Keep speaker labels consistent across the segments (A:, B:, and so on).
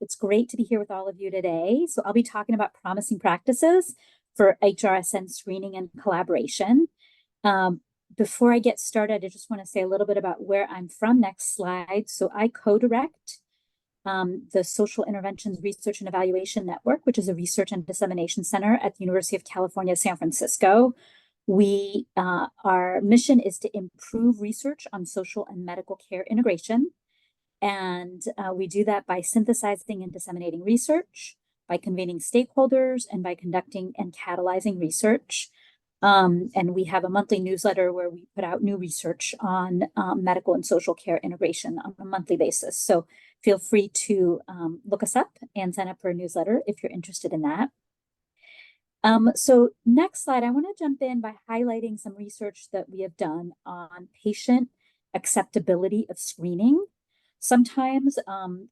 A: It's great to be here with all of you today. So I'll be talking about promising practices for HRSN screening and collaboration. Before I get started, I just want to say a little bit about where I'm from. Next slide. So I co-direct the Social Interventions Research and Evaluation Network, which is a research and dissemination center at the University of California, San Francisco. Our mission is to improve research on social and medical care integration. And we do that by synthesizing and disseminating research, by convening stakeholders, and by conducting and catalyzing research. And we have a monthly newsletter where we put out new research on medical and social care integration on a monthly basis. So feel free to look us up and sign up for a newsletter if you're interested in that. So next slide, I want to jump in by highlighting some research that we have done on patient acceptability of screening. Sometimes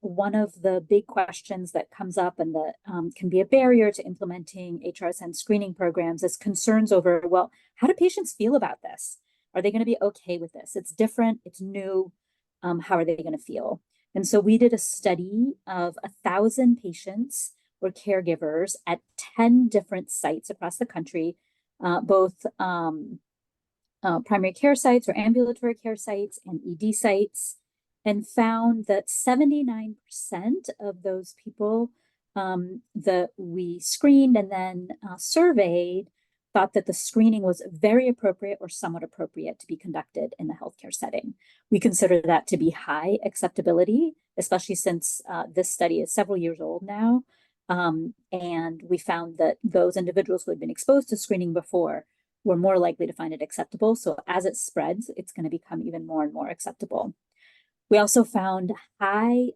A: one of the big questions that comes up and that can be a barrier to implementing HRSN screening programs is concerns over, well, how do patients feel about this? Are they going to be okay with this? It's different, it's new, how are they going to feel? And so we did a study of 1,000 patients or caregivers at 10 different sites across the country, both primary care sites or ambulatory care sites and ED sites, and found that 79% of those people that we screened and then surveyed thought that the screening was very appropriate or somewhat appropriate to be conducted in the healthcare setting. We consider that to be high acceptability, especially since this study is several years old now. And we found that those individuals who had been exposed to screening before were more likely to find it acceptable. So as it spreads, it's going to become even more and more acceptable. We also found high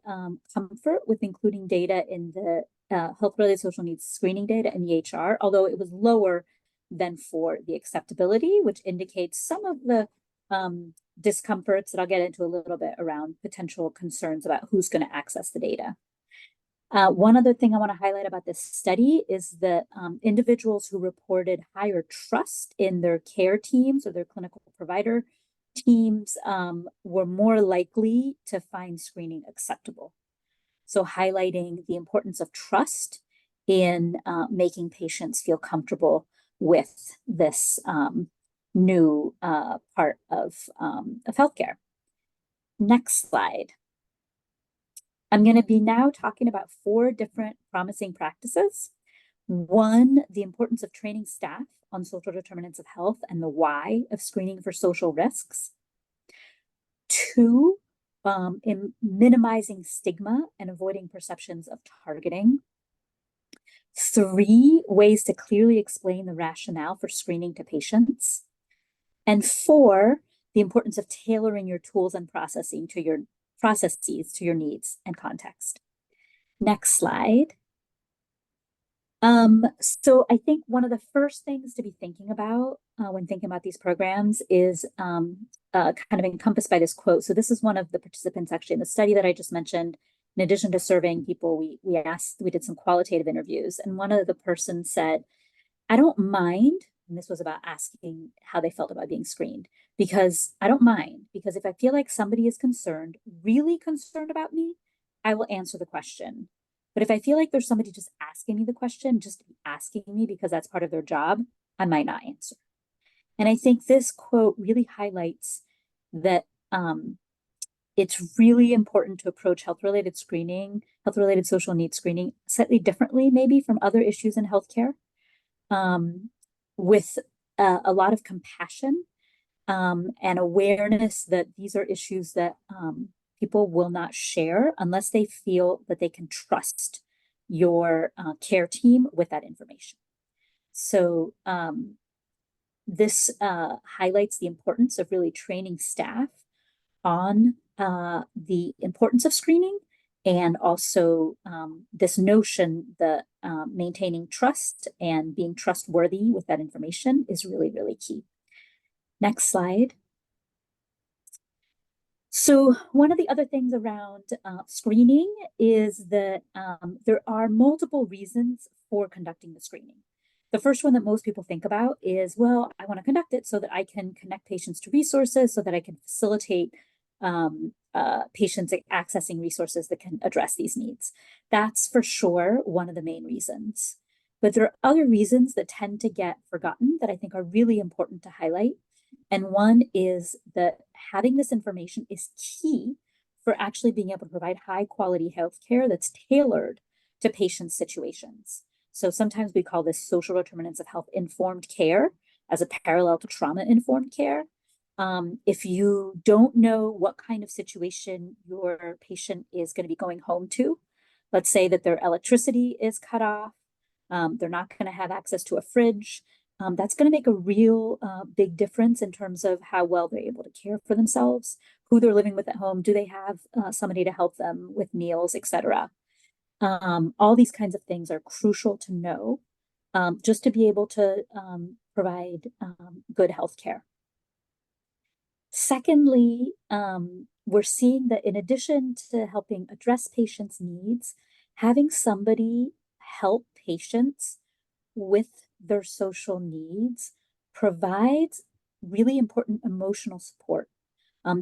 A: comfort with including data in the health-related social needs screening data in the EHR, although it was lower than for the acceptability, which indicates some of the discomforts that I'll get into a little bit around potential concerns about who's going to access the data. One other thing I want to highlight about this study is that individuals who reported higher trust in their care teams or their clinical provider teams were more likely to find screening acceptable. So highlighting the importance of trust in making patients feel comfortable with this new part of healthcare. Next slide. I'm going to be now talking about 4 different promising practices. 1, the importance of training staff on social determinants of health and the why of screening for social risks. 2, in minimizing stigma and avoiding perceptions of targeting. 3, ways to clearly explain the rationale for screening to patients. And 4, the importance of tailoring your tools and processes to your needs and context. Next slide. So I think one of the first things to be thinking about when thinking about these programs is kind of encompassed by this quote. So this is one of the participants actually in the study that I just mentioned. In addition to surveying people, we did some qualitative interviews, and one of the persons said, I don't mind, and this was about asking how they felt about being screened, because I don't mind, because if I feel like somebody is concerned, really concerned about me, I will answer the question. But if I feel like there's somebody just asking me the question, just asking me because that's part of their job, I might not answer. And I think this quote really highlights that it's really important to approach health-related screening, health-related social needs screening slightly differently maybe from other issues in healthcare, with a lot of compassion and awareness that these are issues that people will not share unless they feel that they can trust your care team with that information. So this highlights the importance of really training staff on the importance of screening, and also this notion that maintaining trust and being trustworthy with that information is really, really key. Next slide. So one of the other things around screening is that there are multiple reasons for conducting the screening. The first one that most people think about is, well, I want to conduct it so that I can connect patients to resources, so that I can facilitate patients accessing resources that can address these needs. That's for sure one of the main reasons. But there are other reasons that tend to get forgotten that I think are really important to highlight. And one is that having this information is key for actually being able to provide high quality healthcare that's tailored to patients' situations. So sometimes we call this social determinants of health informed care as a parallel to trauma informed care. If you don't know what kind of situation your patient is going to be going home to, let's say that their electricity is cut off, they're not going to have access to a fridge. That's going to make a real big difference in terms of how well they're able to care for themselves, who they're living with at home, do they have somebody to help them with meals, etc. All these kinds of things are crucial to know just to be able to provide good health care. Secondly, we're seeing that in addition to helping address patients' needs, having somebody help patients with their social needs provides really important emotional support.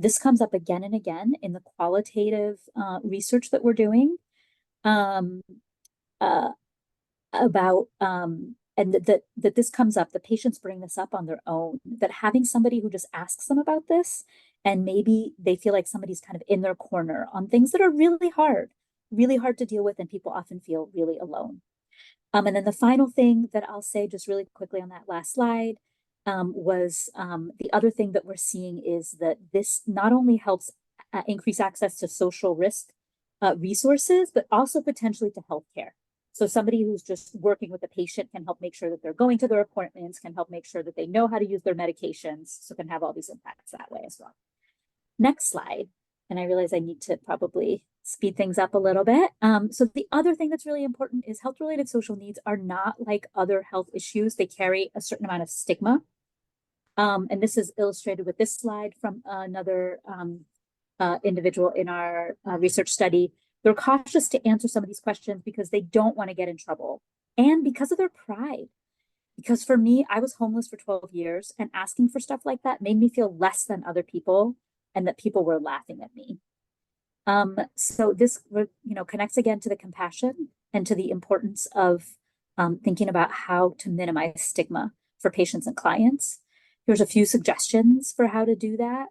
A: This comes up again and again in the qualitative research that we're doing about and that this comes up, the patients bring this up on their own, that having somebody who just asks them about this, and maybe they feel like somebody's kind of in their corner on things that are really hard to deal with, and people often feel really alone. And then the final thing that I'll say just really quickly on that last slide was the other thing that we're seeing is that this not only helps increase access to social risk resources, but also potentially to healthcare. So somebody who's just working with a patient can help make sure that they're going to their appointments, can help make sure that they know how to use their medications, so can have all these impacts that way as well. Next slide. And I realize I need to probably speed things up a little bit. So the other thing that's really important is health-related social needs are not like other health issues. They carry a certain amount of stigma. And this is illustrated with this slide from another individual in our research study. They're cautious to answer some of these questions because they don't want to get in trouble and because of their pride. Because for me, I was homeless for 12 years and asking for stuff like that made me feel less than other people and that people were laughing at me. So this, connects again to the compassion and to the importance of thinking about how to minimize stigma for patients and clients. Here's a few suggestions for how to do that.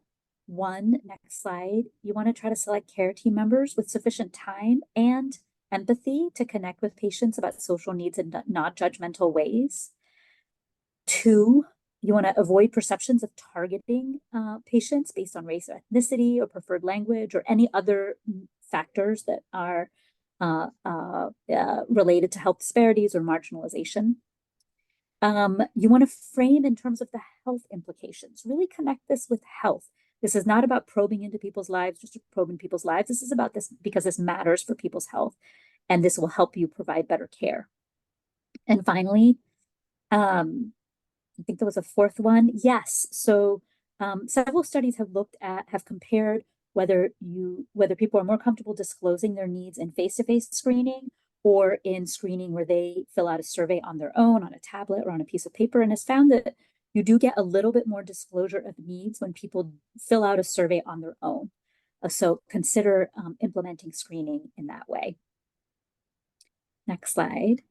A: One, next slide, you want to try to select care team members with sufficient time and empathy to connect with patients about social needs in not judgmental ways. Two, you want to avoid perceptions of targeting patients based on race or ethnicity or preferred language or any other factors that are related to health disparities or marginalization. You want to frame in terms of the health implications, really connect this with health. This is not about probing into people's lives, just to probe in people's lives. This is about this because this matters for people's health, and this will help you provide better care. And finally, I think there was a fourth one. Yes. So several studies have compared whether people are more comfortable disclosing their needs in face-to-face screening or in screening where they fill out a survey on their own, on a tablet or on a piece of paper, and has found that you do get a little bit more disclosure of needs when people fill out a survey on their own. So consider implementing screening in that way. Next slide.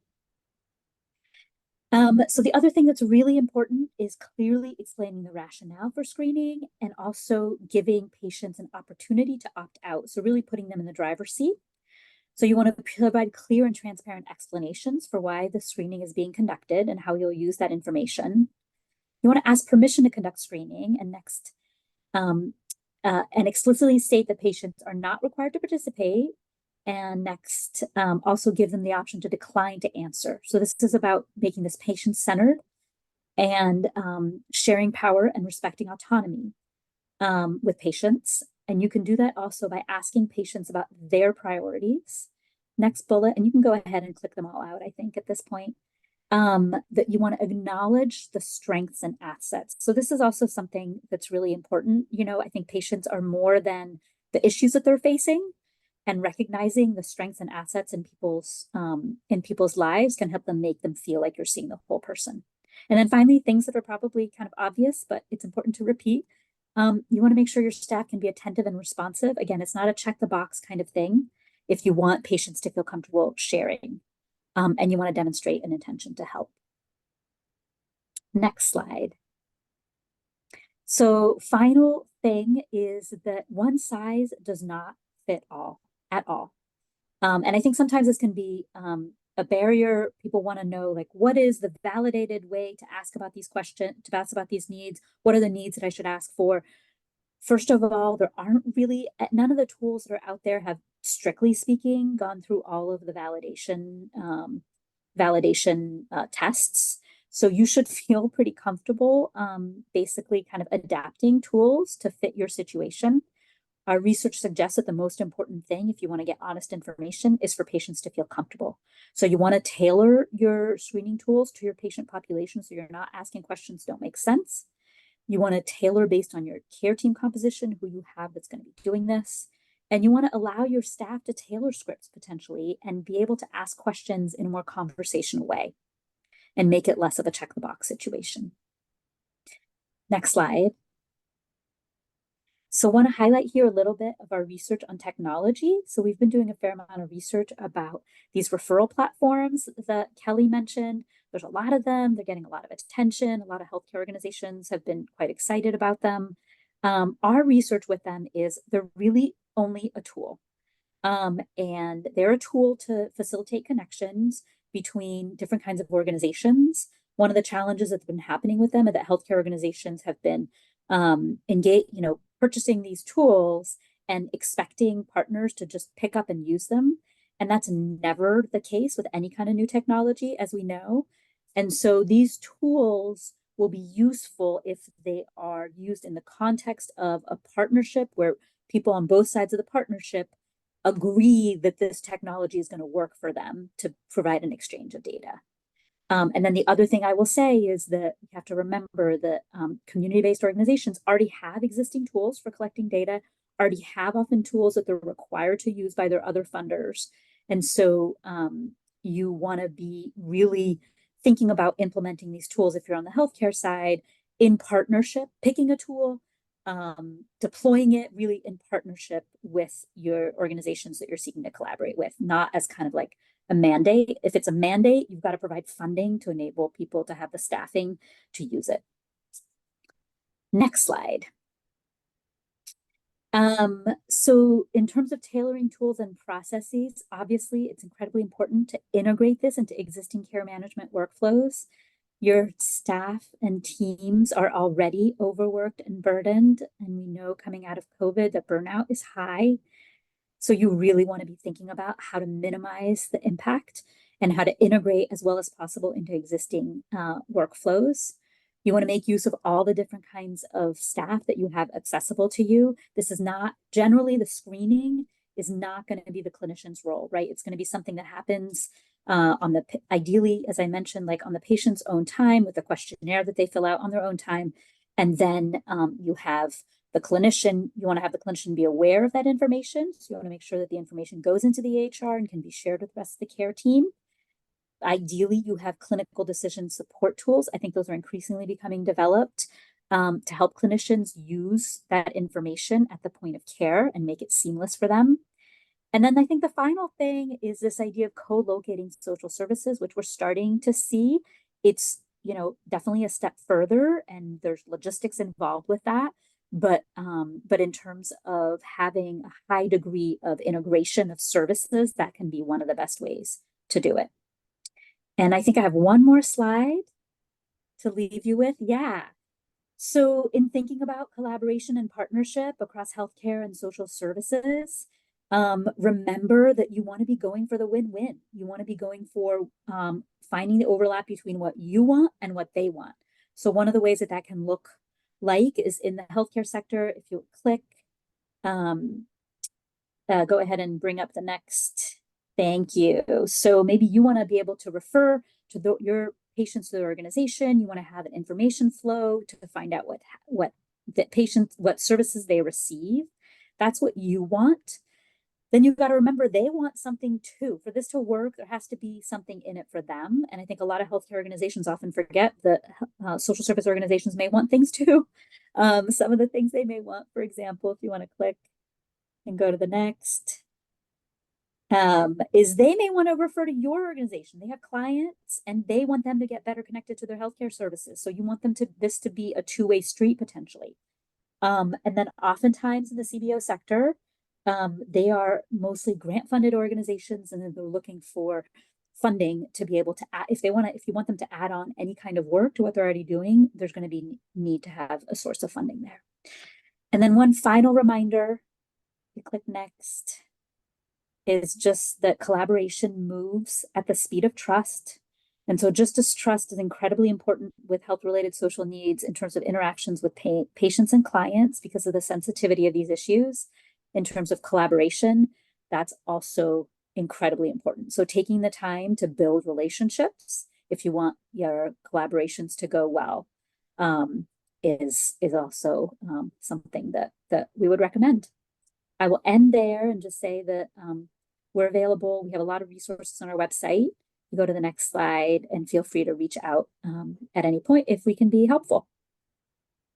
A: So the other thing that's really important is clearly explaining the rationale for screening and also giving patients an opportunity to opt out. So really putting them in the driver's seat. So you want to provide clear and transparent explanations for why the screening is being conducted and how you'll use that information. You want to ask permission to conduct screening and and explicitly state that patients are not required to participate. And next, also give them the option to decline to answer. So this is about making this patient-centered and sharing power and respecting autonomy with patients. And you can do that also by asking patients about their priorities. Next bullet, and you can go ahead and click them all out, I think, at this point, that you want to acknowledge the strengths and assets. So this is also something that's really important. I think patients are more than the issues that they're facing, and recognizing the strengths and assets in people's lives can help them make them feel like you're seeing the whole person. And then finally, things that are probably kind of obvious, but it's important to repeat. You want to make sure your staff can be attentive and responsive. Again, it's not a check the box kind of thing if you want patients to feel comfortable sharing, and you want to demonstrate an intention to help. Next slide. So final thing is that one size does not fit all at all. And I think sometimes this can be a barrier. People want to know, like, what is the validated way to ask about these questions, to ask about these needs? What are the needs that I should ask for? First of all, there aren't really, none of the tools that are out there have, strictly speaking, gone through all of the validation tests. So you should feel pretty comfortable basically kind of adapting tools to fit your situation. Our research suggests that the most important thing, if you want to get honest information, is for patients to feel comfortable. So you want to tailor your screening tools to your patient population so you're not asking questions that don't make sense. You want to tailor based on your care team composition, who you have that's going to be doing this. And you want to allow your staff to tailor scripts potentially and be able to ask questions in a more conversational way and make it less of a check the box situation. Next slide. So I want to highlight here a little bit of our research on technology. So we've been doing a fair amount of research about these referral platforms that Kelly mentioned. There's a lot of them. They're getting a lot of attention. A lot of healthcare organizations have been quite excited about them. Our research with them is they're really only a tool. And they're a tool to facilitate connections between different kinds of organizations. One of the challenges that's been happening with them is that healthcare organizations have been purchasing these tools and expecting partners to just pick up and use them. And that's never the case with any kind of new technology, as we know. And so these tools will be useful if they are used in the context of a partnership where people on both sides of the partnership agree that this technology is going to work for them to provide an exchange of data. And then the other thing I will say is that you have to remember that community-based organizations already have existing tools for collecting data, already have often tools that they're required to use by their other funders. And so you want to be really thinking about implementing these tools if you're on the healthcare side in partnership, picking a tool, deploying it really in partnership with your organizations that you're seeking to collaborate with, not as kind of like a mandate. If it's a mandate, you've got to provide funding to enable people to have the staffing to use it. Next slide. So in terms of tailoring tools and processes, obviously it's incredibly important to integrate this into existing care management workflows. Your staff and teams are already overworked and burdened, and we know coming out of COVID that burnout is high. So you really want to be thinking about how to minimize the impact and how to integrate as well as possible into existing workflows. You want to make use of all the different kinds of staff that you have accessible to you. This is not generally the screening is not going to be the clinician's role, right? It's going to be something that happens ideally, as I mentioned, like on the patient's own time with a questionnaire that they fill out on their own time. And then you have the clinician, you want to have the clinician be aware of that information. So you want to make sure that the information goes into the HR and can be shared with the rest of the care team. Ideally, you have clinical decision support tools. I think those are increasingly becoming developed to help clinicians use that information at the point of care and make it seamless for them. And then I think the final thing is this idea of co-locating social services, which we're starting to see. It's, definitely a step further, and there's logistics involved with that. But in terms of having a high degree of integration of services, that can be one of the best ways to do it. And I think I have one more slide to leave you with. Yeah. So in thinking about collaboration and partnership across healthcare and social services, remember that you want to be going for the win-win. You want to be going for finding the overlap between what you want and what they want. So one of the ways that that can look like is in the healthcare sector. If you click, go ahead and bring up the next. Thank you. So maybe you want to be able to refer to your patients to the organization. You want to have an information flow to find out what services they receive. That's what you want. then you've got to remember they want something too. For this to work, there has to be something in it for them. And I think a lot of healthcare organizations often forget that social service organizations may want things too. Some of the things they may want, for example, if you want to click and go to the next, is they may want to refer to your organization. They have clients and they want them to get better connected to their healthcare services. So you want them to this to be a two-way street potentially. And then oftentimes in the CBO sector, they are mostly grant funded organizations, and then they're looking for funding to be able to add, if you want them to add on any kind of work to what they're already doing, there's going to be need to have a source of funding there. And then one final reminder, you click next, is just that collaboration moves at the speed of trust. And so just as trust is incredibly important with health-related social needs in terms of interactions with patients and clients because of the sensitivity of these issues, in terms of collaboration, that's also incredibly important. So taking the time to build relationships if you want your collaborations to go well is also something that we would recommend. I will end there and just say that we're available. We have a lot of resources on our website. You go to the next slide and feel free to reach out at any point if we can be helpful.